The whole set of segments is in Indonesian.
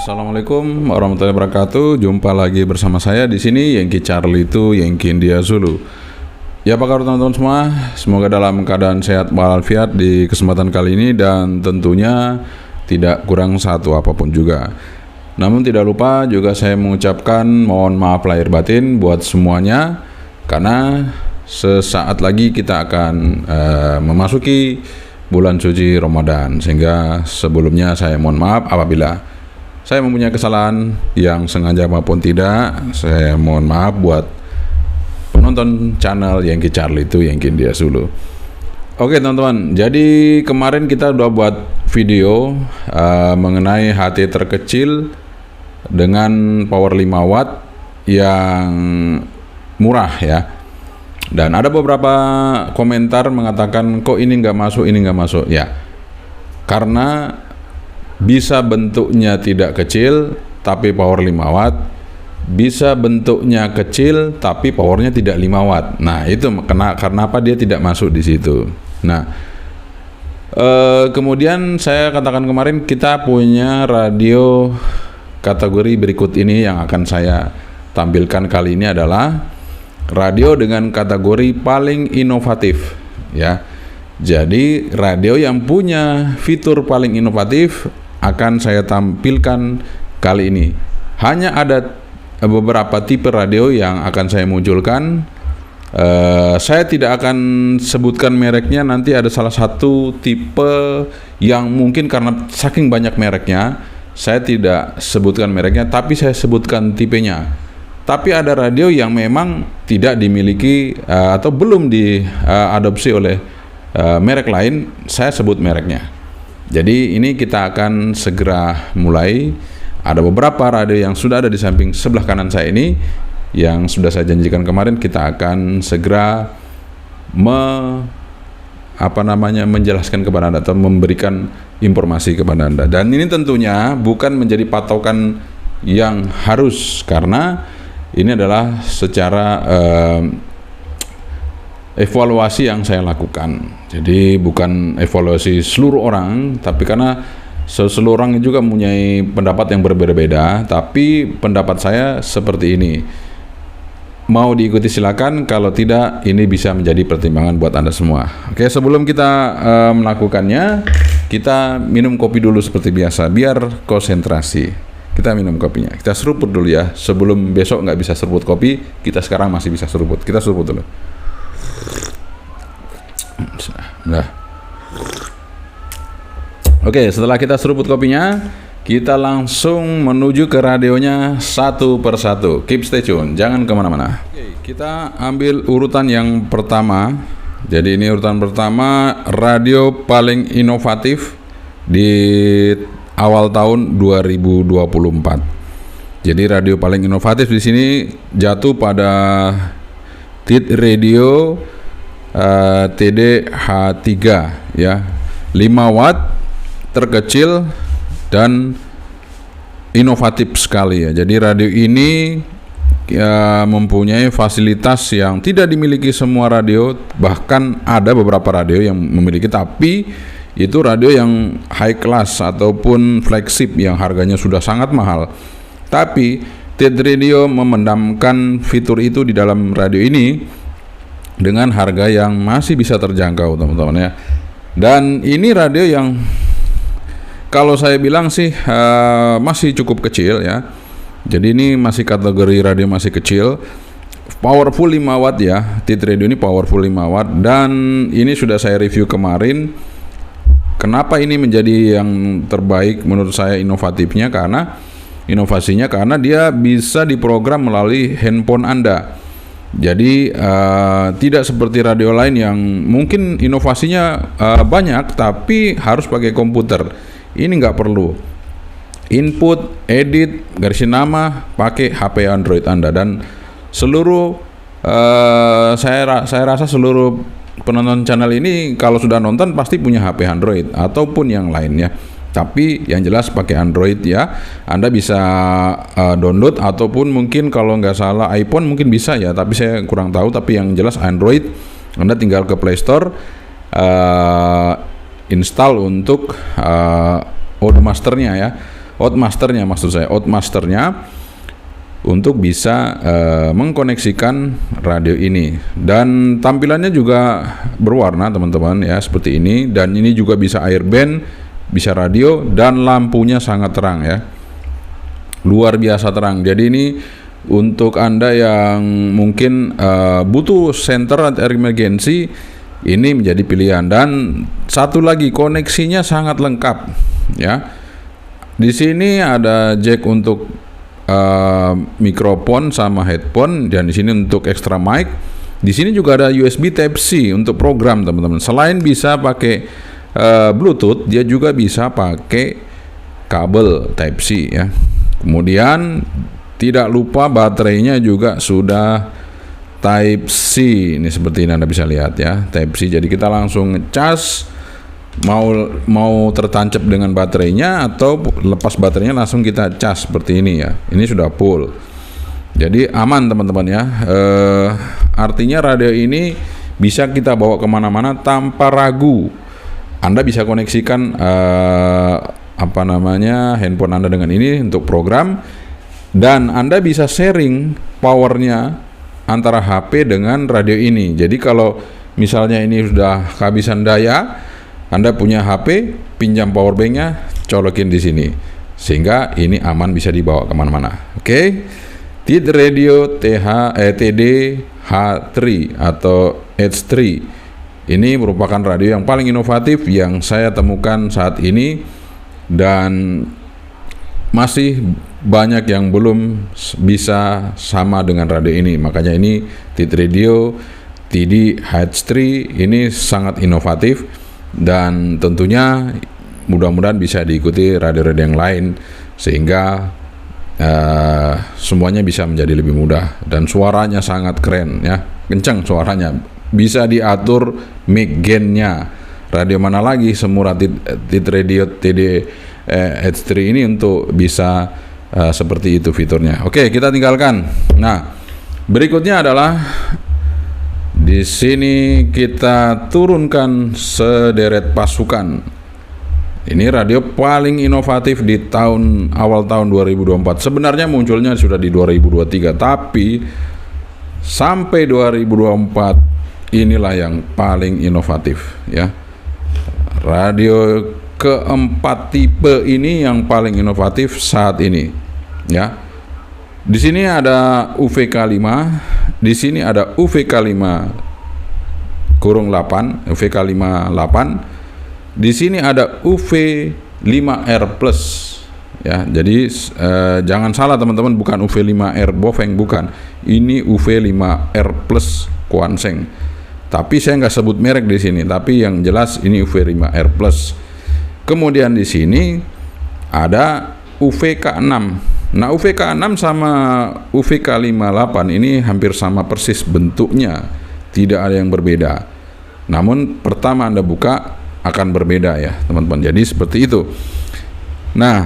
Assalamualaikum warahmatullahi wabarakatuh. Jumpa lagi bersama saya di sini Yankee Charlie itu Yankee India Zulu. Ya, apa kabar teman-teman semua? Semoga dalam keadaan sehat walafiat di kesempatan kali ini dan tentunya tidak kurang satu apapun juga. Namun tidak lupa juga saya mengucapkan mohon maaf lahir batin buat semuanya karena sesaat lagi kita akan memasuki bulan suci Ramadan, sehingga sebelumnya saya mohon maaf apabila saya mempunyai kesalahan yang sengaja maupun tidak. Saya mohon maaf buat penonton channel Yankee Charlie itu Yankee India Zulu. Oke teman-teman, jadi kemarin kita udah buat video mengenai HT terkecil dengan power 5 watt yang murah ya. Dan ada beberapa komentar mengatakan kok ini nggak masuk ya, karena bisa bentuknya tidak kecil tapi power 5 watt, bisa bentuknya kecil tapi powernya tidak 5 watt. Nah itu karena apa dia tidak masuk di situ. Nah kemudian saya katakan kemarin kita punya radio kategori berikut ini yang akan saya tampilkan kali ini adalah radio dengan kategori paling inovatif ya. Jadi radio yang punya fitur paling inovatif akan saya tampilkan kali ini. Hanya ada beberapa tipe radio yang akan saya munculkan. Saya tidak akan sebutkan mereknya. Nanti ada salah satu tipe yang mungkin karena saking banyak mereknya saya tidak sebutkan mereknya, tapi saya sebutkan tipenya. Tapi ada radio yang memang tidak dimiliki atau belum diadopsi oleh merek lain, saya sebut mereknya. Jadi ini kita akan segera mulai. Ada beberapa radio yang sudah ada di samping sebelah kanan saya ini yang sudah saya janjikan kemarin. Kita akan segera menjelaskan kepada Anda atau memberikan informasi kepada Anda. Dan ini tentunya bukan menjadi patokan yang harus, karena ini adalah secara evaluasi yang saya lakukan. Jadi bukan evaluasi seluruh orang, tapi karena seluruh orang juga mempunyai pendapat yang berbeda-beda, tapi pendapat saya seperti ini. Mau diikuti silakan, kalau tidak ini bisa menjadi pertimbangan buat Anda semua. Oke, sebelum kita melakukannya, kita minum kopi dulu seperti biasa biar konsentrasi. Kita minum kopinya, kita seruput dulu ya. Sebelum besok nggak bisa seruput kopi, kita sekarang masih bisa seruput. Kita seruput dulu. Nah. Oke, setelah kita seruput kopinya, kita langsung menuju ke radionya satu persatu. Keep stay tune, jangan kemana-mana. Oke, kita ambil urutan yang pertama. Jadi ini urutan pertama, radio paling inovatif di awal tahun 2024. Jadi radio paling inovatif di sini jatuh pada TID Radio TD-H3 ya, 5 watt, terkecil dan inovatif sekali ya. Jadi radio ini mempunyai fasilitas yang tidak dimiliki semua radio, bahkan ada beberapa radio yang memiliki, tapi itu radio yang high class ataupun flagship yang harganya sudah sangat mahal. Tapi TID Radio memendamkan fitur itu di dalam radio ini dengan harga yang masih bisa terjangkau teman-teman ya. Dan ini radio yang kalau saya bilang sih masih cukup kecil ya. Jadi ini masih kategori radio masih kecil. Powerful 5 watt ya. TID Radio ini powerful 5 watt, dan ini sudah saya review kemarin. Kenapa ini menjadi yang terbaik menurut saya inovatifnya? Karena inovasinya karena dia bisa diprogram melalui handphone Anda. Jadi tidak seperti radio lain yang mungkin inovasinya banyak tapi harus pakai komputer. Ini nggak perlu. Input, edit, garisin nama, pakai HP Android Anda. Dan seluruh saya rasa seluruh penonton channel ini kalau sudah nonton pasti punya HP Android ataupun yang lainnya. Tapi yang jelas pakai Android ya. Anda bisa download ataupun mungkin kalau nggak salah iPhone mungkin bisa ya, tapi saya kurang tahu. Tapi yang jelas Android, Anda tinggal ke Play Store, install untuk Audemasternya ya. outmasternya, maksud saya outmasternya, untuk bisa mengkoneksikan radio ini. Dan tampilannya juga berwarna teman-teman ya, seperti ini. Dan ini juga bisa airband, bisa radio, dan lampunya sangat terang ya, luar biasa terang. Jadi ini untuk Anda yang mungkin butuh center atau emergency, ini menjadi pilihan. Dan satu lagi, koneksinya sangat lengkap ya. Di sini ada jack untuk mikrofon sama headphone, dan di sini untuk extra mic. Di sini juga ada USB Type C untuk program teman-teman. Selain bisa pakai Bluetooth, dia juga bisa pakai kabel Type C ya. Kemudian tidak lupa baterainya juga sudah Type C. Ini seperti ini, Anda bisa lihat ya, Type C. Jadi kita langsung ngecas, mau tertancap dengan baterainya atau lepas baterainya langsung kita cas seperti ini ya. Ini sudah full. Jadi aman teman-teman ya. Artinya radio ini bisa kita bawa kemana-mana tanpa ragu. Anda bisa koneksikan handphone Anda dengan ini untuk program, dan Anda bisa sharing powernya antara HP dengan radio ini. Jadi kalau misalnya ini sudah kehabisan daya, Anda punya HP, pinjam powerbanknya, colokin di sini, sehingga ini aman, bisa dibawa kemana-mana. Oke, TID Radio TD H3 atau H3 ini merupakan radio yang paling inovatif yang saya temukan saat ini, dan masih banyak yang belum bisa sama dengan radio ini. Makanya ini TID Radio TD H3 ini sangat inovatif, dan tentunya mudah-mudahan bisa diikuti radio-radio yang lain, sehingga semuanya bisa menjadi lebih mudah. Dan suaranya sangat keren ya, kencang suaranya, bisa diatur mic gain-nya. Radio mana lagi semurah TID Radio TD H3 ini untuk bisa seperti itu fiturnya. Oke, kita tinggalkan. Nah, berikutnya adalah di sini kita turunkan sederet pasukan. Ini radio paling inovatif di awal tahun 2024. Sebenarnya munculnya sudah di 2023, tapi sampai 2024 inilah yang paling inovatif ya. Radio keempat tipe ini yang paling inovatif saat ini ya. Di sini ada UVK5, di sini ada UVK5-8, UVK58. Di sini ada UV5R plus ya. Jadi jangan salah teman-teman, bukan UV5R Bofeng, bukan. Ini UV5R plus Quanseng. Tapi saya nggak sebut merek di sini, tapi yang jelas ini UV5R plus. Kemudian di sini ada UVK6. Nah, UVK6 sama UVK58 ini hampir sama persis bentuknya, tidak ada yang berbeda. Namun pertama Anda buka akan berbeda ya teman-teman. Jadi seperti itu. Nah,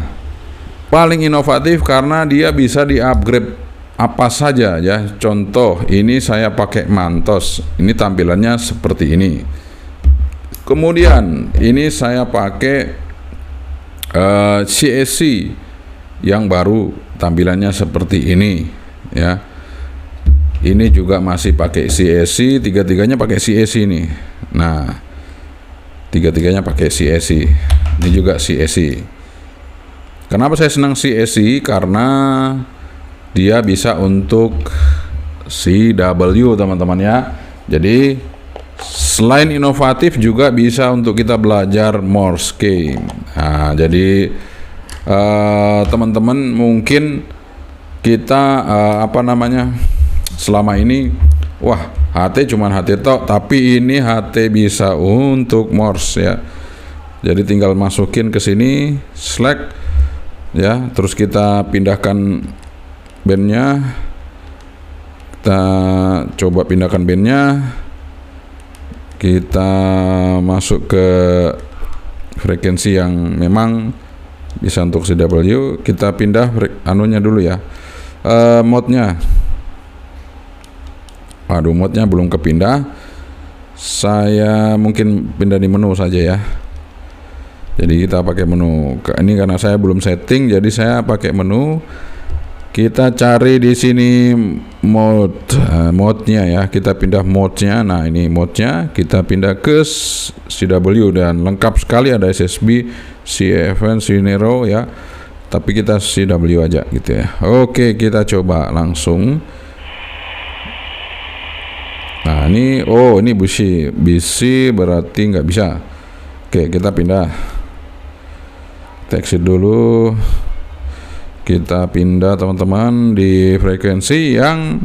paling inovatif karena dia bisa di-upgrade apa saja ya. Contoh, ini saya pakai Mantos. Ini tampilannya seperti ini. Kemudian ini saya pakai CSC yang baru, tampilannya seperti ini ya. Ini juga masih pakai CSC, tiga-tiganya pakai CSC nih. Nah, tiga-tiganya pakai CSC. Ini juga CSC. Kenapa saya senang CSC? Karena dia bisa untuk CW teman-teman ya. Jadi selain inovatif juga bisa untuk kita belajar Morse key. Nah, jadi teman-teman mungkin kita selama ini wah HT cuman HT tok, tapi ini HT bisa untuk Morse ya. Jadi tinggal masukin ke sini Slack ya, terus kita pindahkan bandnya, kita coba pindahkan bandnya, kita masuk ke frekuensi yang memang bisa untuk CW. Kita pindah anunya dulu ya, mode-nya. Waduh, mode-nya belum kepindah. Saya mungkin pindah di menu saja ya. Jadi kita pakai menu. Ini karena saya belum setting, jadi saya pakai menu. Kita cari di sini mode-nya ya. Kita pindah mode-nya. Nah, ini mode-nya. Kita pindah ke CW dan lengkap sekali, ada SSB, CFN, Cinero ya. Tapi kita CW aja gitu ya. Oke, kita coba langsung. Nah, ini ini BC berarti nggak bisa. Oke, kita pindah. Exit dulu. Kita pindah teman-teman di frekuensi yang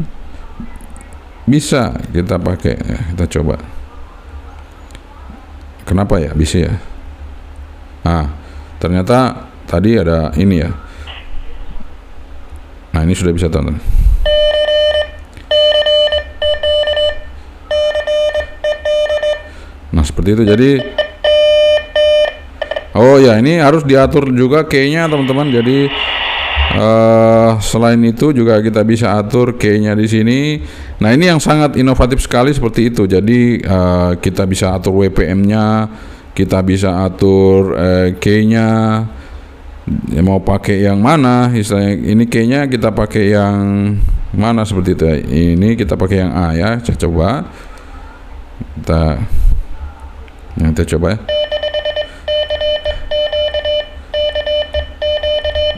bisa kita pakai. Kita coba. Kenapa ya bisa ya? Nah, ternyata tadi ada ini ya. Nah, ini sudah bisa teman-teman. Nah, seperti itu. Jadi ini harus diatur juga key-nya teman-teman. Jadi selain itu juga kita bisa atur key-nya di sini. Nah, ini yang sangat inovatif sekali seperti itu. Jadi kita bisa atur WPM-nya, kita bisa atur key-nya. Mau pakai yang mana? Istilahnya ini key-nya kita pakai yang mana seperti itu. Ini kita pakai yang A ya. Saya coba. Kita coba ya.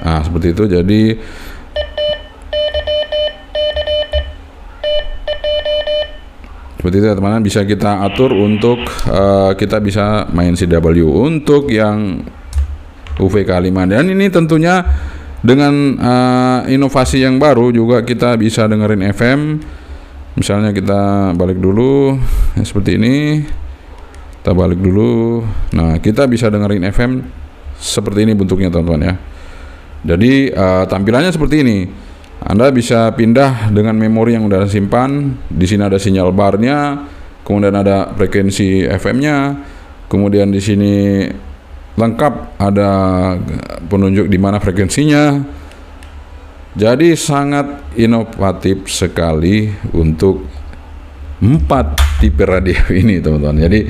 Nah, seperti itu. Jadi seperti itu teman-teman, bisa kita atur untuk kita bisa main CW untuk yang UVK5. Dan ini tentunya dengan inovasi yang baru juga kita bisa dengerin FM. Misalnya kita balik dulu ya, seperti ini. Kita balik dulu. Nah, kita bisa dengerin FM seperti ini bentuknya teman-teman ya. Jadi tampilannya seperti ini. Anda bisa pindah dengan memori yang udah simpan. Di sini ada sinyal barnya, kemudian ada frekuensi FM-nya, kemudian di sini lengkap ada penunjuk di mana frekuensinya. Jadi sangat inovatif sekali untuk 4 tipe radio ini teman-teman. Jadi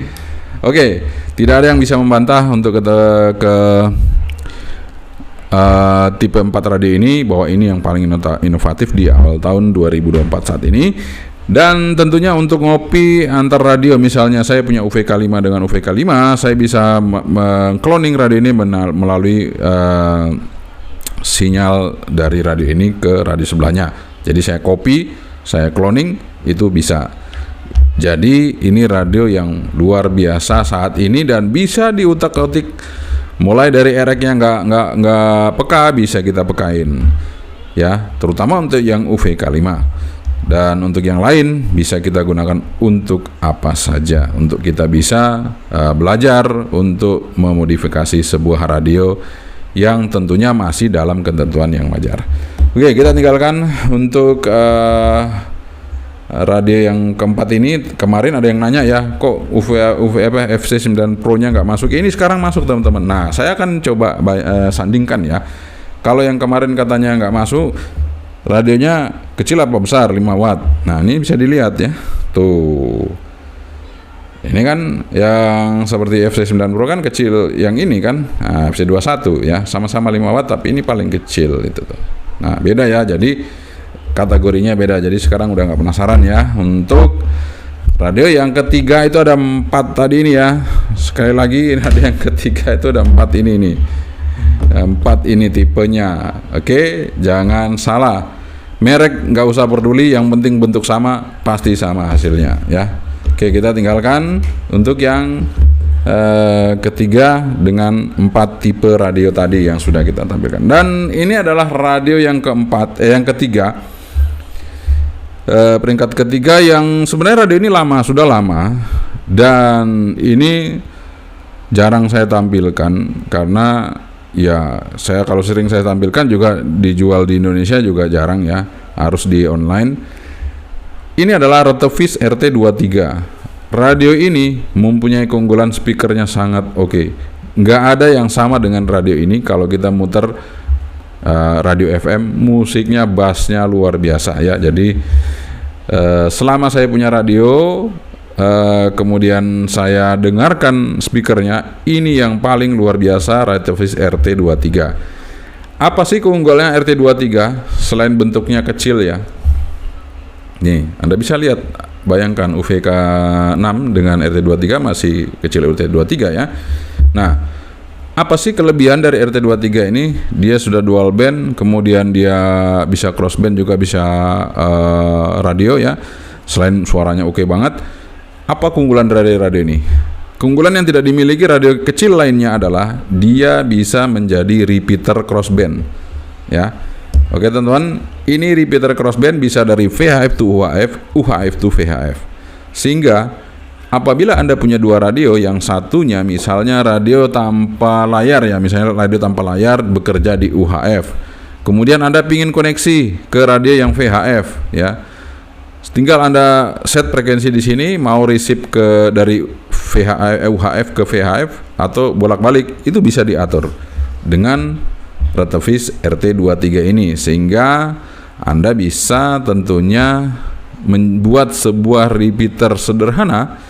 tidak ada yang bisa membantah untuk ke tipe 4 radio ini bahwa ini yang paling inovatif di awal tahun 2024 saat ini. Dan tentunya untuk ngopi antar radio, misalnya saya punya UVK5 dengan UVK5, saya bisa meng-cloning radio ini melalui sinyal dari radio ini ke radio sebelahnya. Jadi saya copy, saya cloning, itu bisa. Jadi ini radio yang luar biasa saat ini dan bisa diutak-atik. Mulai dari ereknya nggak peka bisa kita pekain ya, terutama untuk yang UVK5, dan untuk yang lain bisa kita gunakan untuk apa saja, untuk kita bisa belajar untuk memodifikasi sebuah radio yang tentunya masih dalam ketentuan yang wajar. Oke, kita tinggalkan untuk radio yang keempat ini. Kemarin ada yang nanya ya, kok FC9 Pro nya nggak masuk? Ini sekarang masuk teman-teman. Nah, saya akan coba sandingkan ya. Kalau yang kemarin katanya nggak masuk, radionya kecil apa besar, 5 watt. Nah, ini bisa dilihat ya. Tuh. Ini kan yang seperti FC9 Pro kan kecil, yang ini kan FC21 ya, sama-sama 5 watt tapi ini paling kecil itu tuh. Nah, beda ya. Jadi kategorinya beda. Jadi sekarang udah nggak penasaran ya. Untuk radio yang ketiga itu ada 4 tadi ini ya. Sekali lagi radio yang ketiga itu ada 4 ini nih. 4 ini tipenya. Oke, jangan salah. Merek nggak usah peduli, yang penting bentuk sama, pasti sama hasilnya ya. Oke, kita tinggalkan untuk yang ketiga dengan 4 tipe radio tadi yang sudah kita tampilkan. Dan ini adalah radio yang ketiga. Peringkat ketiga yang sebenarnya radio ini sudah lama dan ini jarang saya tampilkan karena ya saya kalau sering saya tampilkan juga dijual di Indonesia juga jarang ya, harus di online. Ini adalah Rotoviz RT23. Radio ini mempunyai keunggulan speakernya sangat oke. Nggak ada yang sama dengan radio ini. Kalau kita muter radio FM, musiknya, bassnya luar biasa ya. Jadi selama saya punya radio, kemudian saya dengarkan speakernya, ini yang paling luar biasa, Radiovis RT23. Apa sih keunggulannya RT23 selain bentuknya kecil ya? Nih, Anda bisa lihat, bayangkan UVK 6 dengan RT23 masih kecil RT23 ya. Nah, apa sih kelebihan dari RT23 ini? Dia sudah dual band, kemudian dia bisa cross band, juga bisa radio ya. Selain suaranya oke banget, apa keunggulan dari radio ini? Keunggulan yang tidak dimiliki radio kecil lainnya adalah dia bisa menjadi repeater crossband ya. Oke teman-teman, ini repeater crossband bisa dari VHF to UHF, UHF to VHF. Sehingga apabila Anda punya dua radio, yang satunya misalnya radio tanpa layar ya, misalnya radio tanpa layar bekerja di UHF, kemudian Anda ingin koneksi ke radio yang VHF ya, tinggal Anda set frekuensi di sini, mau receive ke dari UHF ke VHF atau bolak-balik, itu bisa diatur dengan Radiovis RT23 ini, sehingga Anda bisa tentunya membuat sebuah repeater sederhana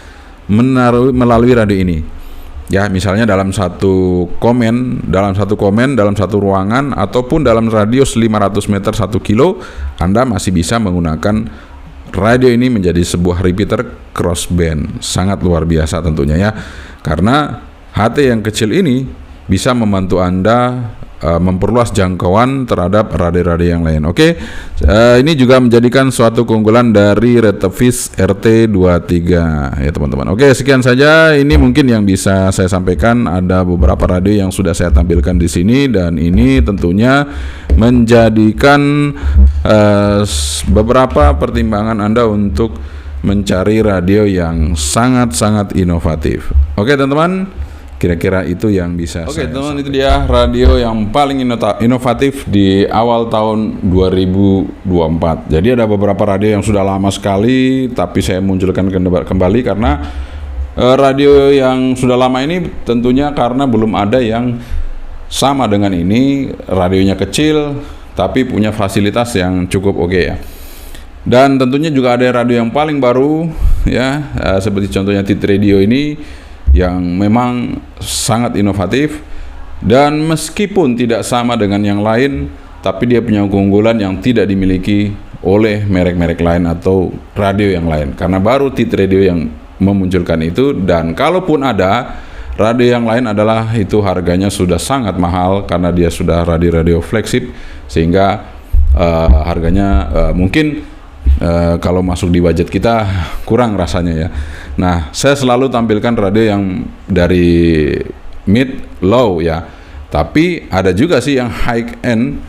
melalui radio ini. Ya, misalnya dalam satu komen, dalam satu ruangan, ataupun dalam radius 500 meter 1 kilo, Anda masih bisa menggunakan radio ini menjadi sebuah repeater crossband. Sangat luar biasa tentunya ya, karena HT yang kecil ini bisa membantu Anda memperluas jangkauan terhadap radio-radio yang lain. Oke, ini juga menjadikan suatu keunggulan dari Radiovis RT23 ya teman-teman. Oke, sekian saja ini mungkin yang bisa saya sampaikan. Ada beberapa radio yang sudah saya tampilkan di sini, dan ini tentunya menjadikan beberapa pertimbangan Anda untuk mencari radio yang sangat-sangat inovatif. Oke teman-teman, kira-kira itu yang bisa saya teman-teman, itu dia radio yang paling inovatif di awal tahun 2024. Jadi ada beberapa radio yang sudah lama sekali, tapi saya munculkan kembali karena radio yang sudah lama ini tentunya karena belum ada yang sama dengan ini. Radionya kecil tapi punya fasilitas yang cukup oke ya. Dan tentunya juga ada radio yang paling baru ya, seperti contohnya Tit Radio ini, yang memang sangat inovatif, dan meskipun tidak sama dengan yang lain, tapi dia punya keunggulan yang tidak dimiliki oleh merek-merek lain atau radio yang lain, karena baru Tit Radio yang memunculkan itu. Dan kalaupun ada radio yang lain, adalah itu harganya sudah sangat mahal karena dia sudah radio flagship, sehingga harganya mungkin kalau masuk di budget kita kurang rasanya ya. Nah, saya selalu tampilkan radio yang dari mid low ya, tapi ada juga sih yang high end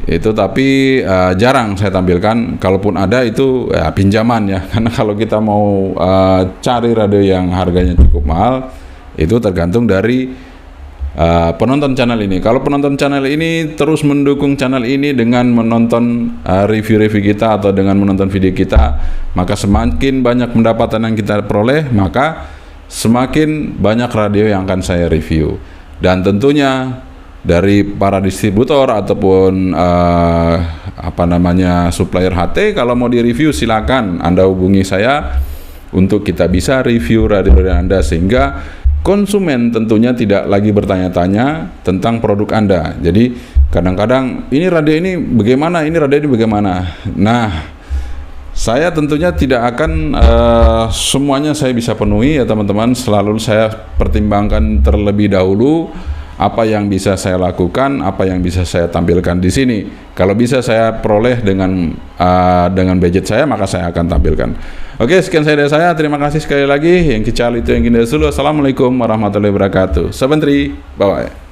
itu, tapi jarang saya tampilkan. Kalaupun ada itu ya pinjaman ya, karena kalau kita mau cari radio yang harganya cukup mahal, itu tergantung dari penonton channel ini. Kalau penonton channel ini terus mendukung channel ini dengan menonton review-review kita atau dengan menonton video kita, maka semakin banyak pendapatan yang kita peroleh, maka semakin banyak radio yang akan saya review. Dan tentunya dari para distributor ataupun supplier HT, kalau mau di-review silakan Anda hubungi saya untuk kita bisa review radio Anda, sehingga konsumen tentunya tidak lagi bertanya-tanya tentang produk Anda. Jadi kadang-kadang ini radio ini bagaimana, ini radio ini bagaimana. Nah, saya tentunya tidak akan semuanya saya bisa penuhi ya teman-teman. Selalu saya pertimbangkan terlebih dahulu apa yang bisa saya lakukan, apa yang bisa saya tampilkan di sini. Kalau bisa saya peroleh dengan budget saya, maka saya akan tampilkan. Oke, sekian dari saya. Terima kasih sekali lagi. Yang kecil itu yang kini dulu. Assalamualaikum warahmatullahi wabarakatuh. Sabantri, bye-bye.